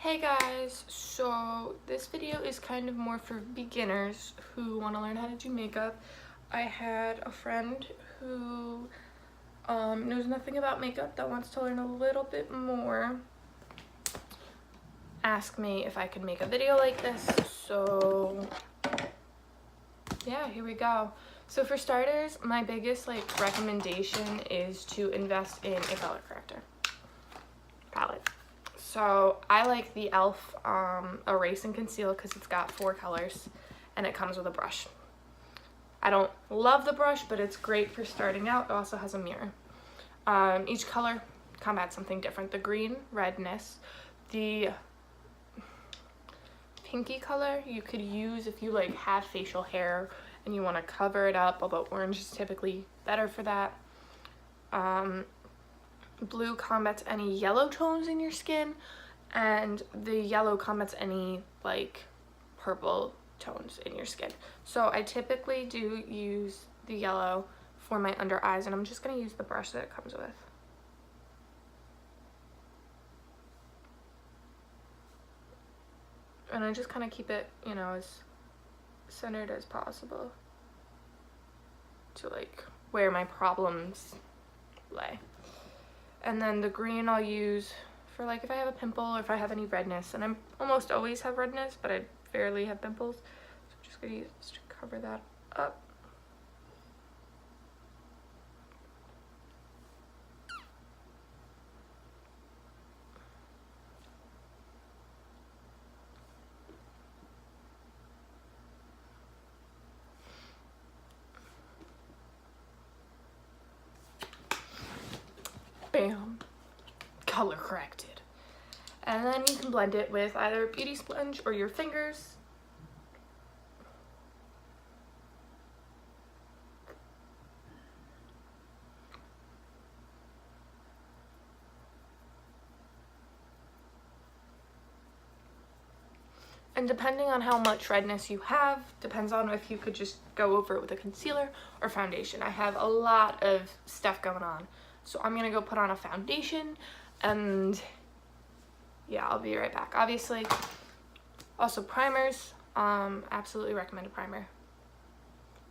Hey guys, so this video is kind of more for beginners who want to learn how to do makeup. I had a friend who knows nothing about makeup that wants to learn a little bit more ask me if I could make a video like this, so yeah, here we go. So for starters, my biggest recommendation is to invest in a color corrector palette. So I like the e.l.f. Erase and Conceal because it's got 4 colors and it comes with a brush. I don't love the brush, but it's great for starting out. It also has a mirror. Each color combats something different. The green, redness. The pinky color you could use if you have facial hair and you want to cover it up, although orange is typically better for that. Blue combats any yellow tones in your skin, and the yellow combats any purple tones in your skin. So I typically do use the yellow for my under eyes, and I'm just going to use the brush that it comes with. And I just kind of keep it, you know, as centered as possible to where my problems lay. And then the green I'll use for if I have a pimple or if I have any redness, and I almost always have redness, but I barely have pimples. So I'm just gonna use this to cover that up. Bam, color corrected. And then you can blend it with either a beauty sponge or your fingers. And depending on how much redness you have, depends on if you could just go over it with a concealer or foundation. I have a lot of stuff going on, so I'm gonna go put on a foundation, and yeah, I'll be right back. Obviously, also primers, absolutely recommend a primer,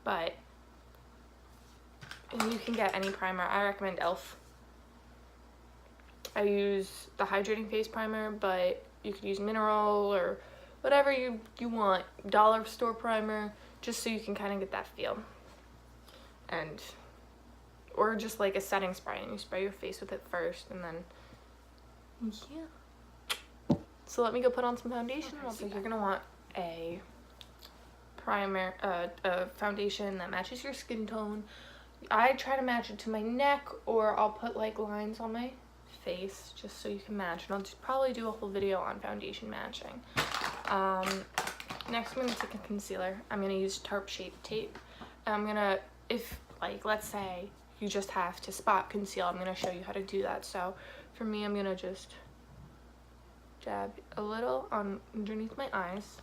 but and you can get any primer. I recommend e.l.f. I use the hydrating face primer, but you could use mineral or whatever you want. Dollar store primer, just so you can kind of get that feel. And or just a setting spray, and you spray your face with it first, and then yeah. So let me go put on some foundation. Okay, so you're gonna want a primer, a foundation that matches your skin tone. I try to match it to my neck, or I'll put lines on my face just so you can match, and I'll just probably do a whole video on foundation matching. Next I'm gonna take a concealer. I'm gonna use Tart Shape Tape. I'm gonna, if let's say you just have to spot conceal, I'm gonna show you how to do that. So for me, I'm gonna just dab a little on underneath my eyes,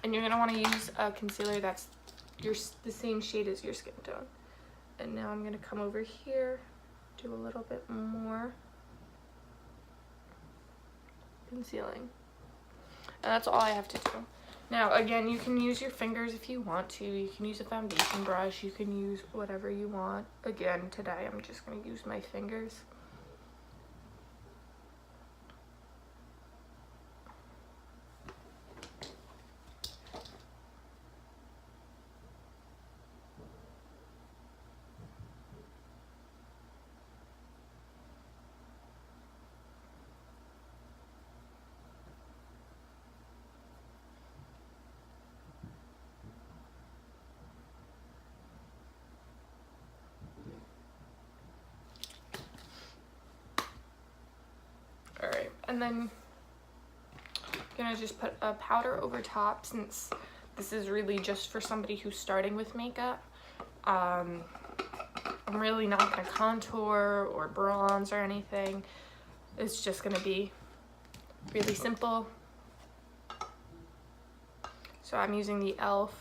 and you're gonna want to use a concealer that's the same shade as your skin tone. And now I'm gonna come over here, do a little bit more concealing, and that's all I have to do. Now again, you can use your fingers if you want to. You can use a foundation brush, you can use whatever you want. Again, today I'm just going to use my fingers. Alright, and then I'm gonna just put a powder over top, since this is really just for somebody who's starting with makeup. I'm really not gonna contour or bronze or anything. It's just gonna be really simple. So I'm using the e.l.f.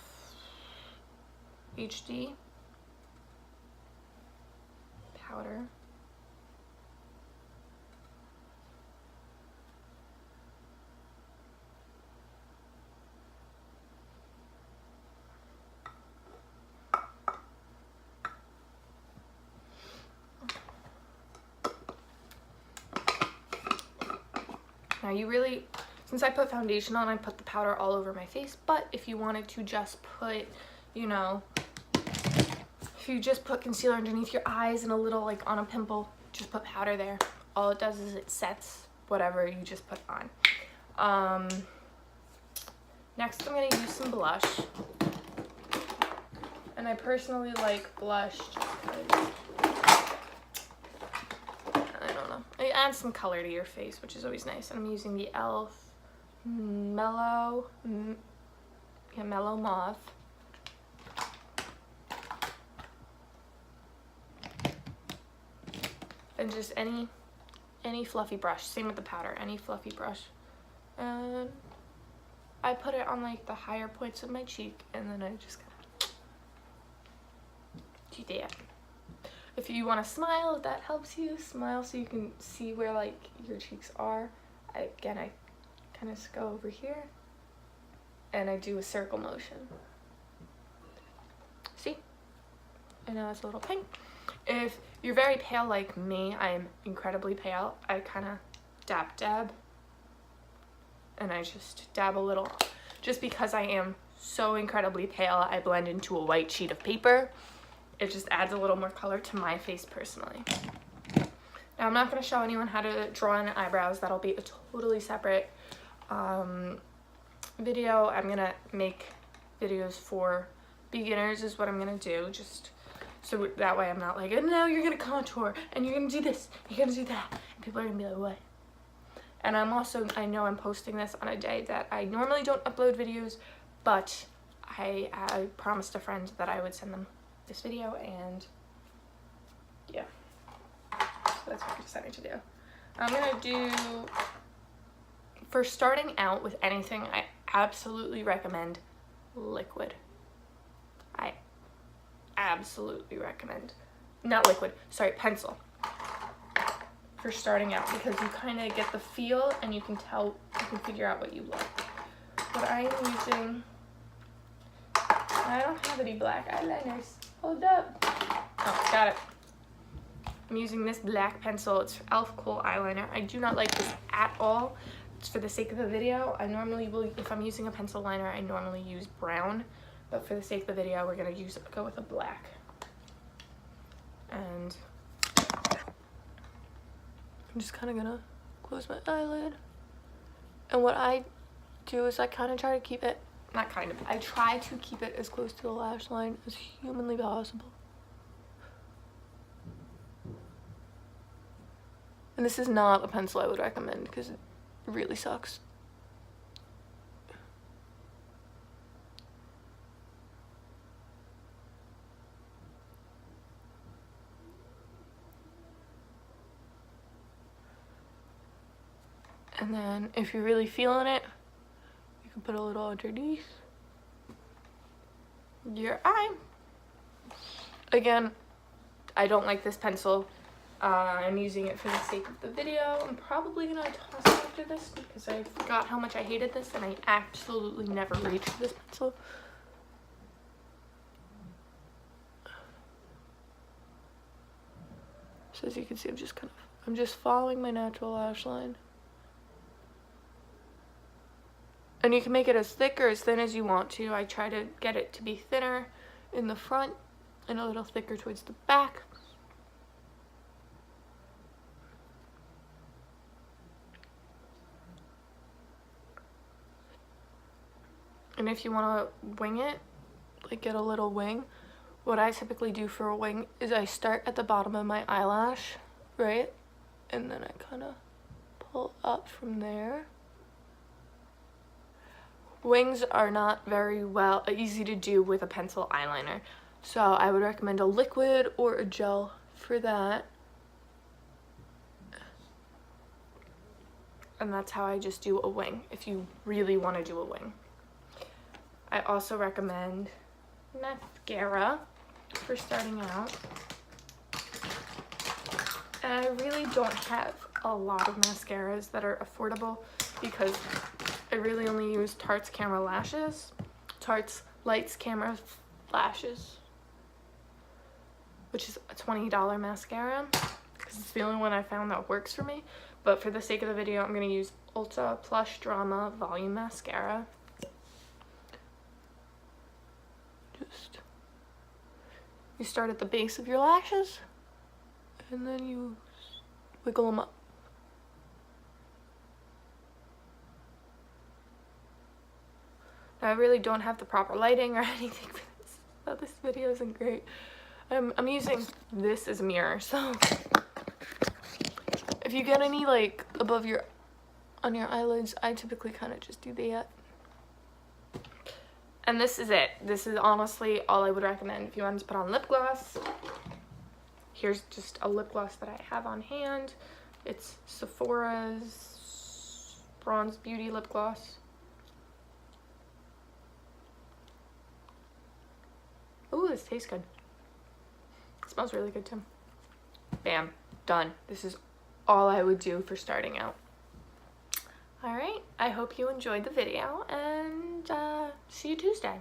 HD powder. Now you really, since I put foundation on, I put the powder all over my face, but if you wanted to just put, you know, if you just put concealer underneath your eyes and a little like on a pimple, just put powder there. All it does is it sets whatever you just put on. Next I'm going to use some blush. And I personally like blush just because, I don't know, it adds some color to your face, which is always nice. And I'm using the e.l.f. mellow mauve. And just any fluffy brush, same with the powder, any fluffy brush. And I put it on like the higher points of my cheek, and then I just kind of do that. If you want to smile, if that helps you, smile so you can see where like your cheeks are. I kind of just go over here, and I do a circle motion. See? And now it's a little pink. If you're very pale like me, I am incredibly pale, I kind of dab, and I just dab a little. Just because I am so incredibly pale, I blend into a white sheet of paper. It just adds a little more color to my face personally. Now I'm not going to show anyone how to draw in eyebrows. That'll be a totally separate video. I'm going to make videos for beginners is what I'm going to do. Just so that way I'm not like, and now you're going to contour and you're going to do this, you're going to do that. And people are going to be like, what? And I'm also, I know I'm posting this on a day that I normally don't upload videos, but I promised a friend that I would send them this video, and yeah, so that's what I decided to do. I'm gonna do, for starting out with anything, I absolutely recommend liquid. I absolutely recommend, not liquid, sorry, pencil, for starting out, because you kind of get the feel and you can tell, you can figure out what you like. What I'm using, I don't have any black eyeliners. Hold up. Oh, got it. I'm using this black pencil. It's e.l.f. Kohl eyeliner. I do not like this at all. It's for the sake of the video. I normally will, if I'm using a pencil liner, I normally use brown. But for the sake of the video, we're going to go with a black. And I'm just kind of going to close my eyelid. And what I do is I kind of try to keep it, not kind of, I try to keep it as close to the lash line as humanly possible. And this is not a pencil I would recommend because it really sucks. And then if you're really feeling it, you can put a little underneath your eye. Again, I don't like this pencil. I'm using it for the sake of the video. I'm probably gonna toss it after this because I forgot how much I hated this and I absolutely never reached for this pencil. So as you can see, I'm just following my natural lash line. And you can make it as thick or as thin as you want to. I try to get it to be thinner in the front and a little thicker towards the back. And if you want to wing it, like get a little wing, what I typically do for a wing is I start at the bottom of my eyelash, right? And then I kind of pull up from there. Wings are not very easy to do with a pencil eyeliner, so I would recommend a liquid or a gel for that. And that's how I just do a wing, if you really want to do a wing. I also recommend mascara for starting out. And I really don't have a lot of mascaras that are affordable because I really only use Tart's Camera Lashes, Tart's Lights Camera Lashes, which is a $20 mascara because it's the only one I found that works for me. but for the sake of the video, I'm going to use Ulta Plush Drama Volume Mascara. Just, you start at the base of your lashes, and then you wiggle them up. Now, I really don't have the proper lighting or anything for this, so this video isn't great. I'm using this as a mirror, so if you get any like above your on your eyelids, I typically kind of just do that. And this is it. This is honestly all I would recommend if you wanted to put on lip gloss. Here's just a lip gloss that I have on hand. It's Sephora's Bronze Beauty lip gloss. Ooh, this tastes good. It smells really good too. Bam, done. This is all I would do for starting out. All right, I hope you enjoyed the video, and see you Tuesday.